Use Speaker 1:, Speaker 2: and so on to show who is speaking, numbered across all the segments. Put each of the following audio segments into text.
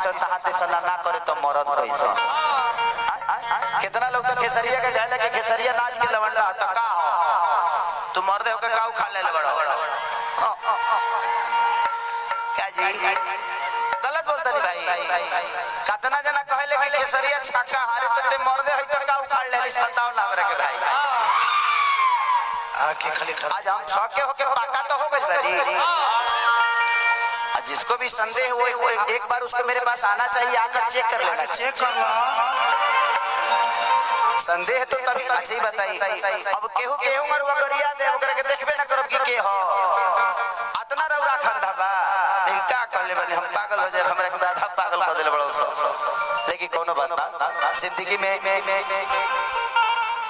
Speaker 1: सो तहाते सो ना करे तो मरद कैसे। कितना लोग तो खेसरिया के जाए कि खेसरिया नाच के लवंडा तो का हो तू मर्दे होके काऊ खा ले बड़ा क्या जी गलत बोलता नहीं भाई। कितना जना कहले कि खेसरिया छाका हारे तो ते मर्दे होई तो काऊ खा ले बताओ ना हमरा के भाई। आके खाली आज हम छके होके पाका तो हो गइल भाई। जिसको भी संदेह हो वो एक बार उसको मेरे पास आना चाहिए, आकर चेक कर लेना। चेक कर ला संदेह तो तभी अच्छी बताई। अब केहू केहू मर वगरिया दे ओकरा के देखबे ना करब कि के हो अतना रौरा खंडा बा का कर ले बने हम पागल हो जाए हमरा के दादा पागल कर देले बड़ो लेकिन कोनो बात ना जिंदगी में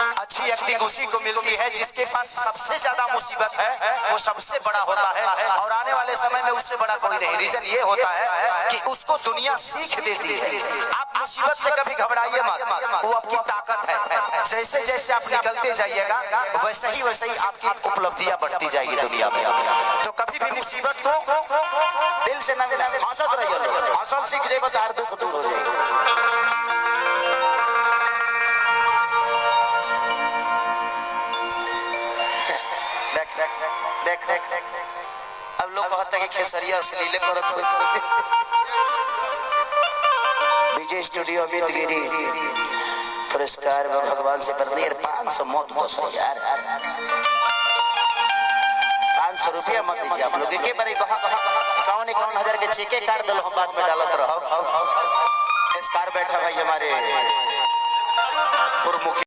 Speaker 1: अच्छी एक्टिंग उसी को मिलती है जिसके पास सबसे ज्यादा मुसीबत है वो सबसे बड़ा होता है और आने वाले समय में उससे बड़ा कोई नहीं। रीजन ये होता है कि उसको दुनिया सीख देती है। आप मुसीबत से कभी घबराइए मत, वो आपकी ताकत है। जैसे जैसे आप निकलते जाइएगा वैसे ही आपकी उपलब्धियां बढ़ती जाएगी दुनिया में। तो कभी भी मुसीबत को दिल से न हंसत रहिए, हंसल सीख जाए तो हर दुख दूर हो जाएगा। देख अब लोग कहते हैं कि खेसरिया अश्लील करत हो। विजय स्टूडियो अमित गिरी पुरस्कार में भगवान से प्रति 500 मौत 200,000 500 रुपया मत दीजिए आप लोग के बारे 51,000 के चेके काट दो हम बाद में डालत रहो। इस कार बैठा भाई हमारे पूर्व मुखिया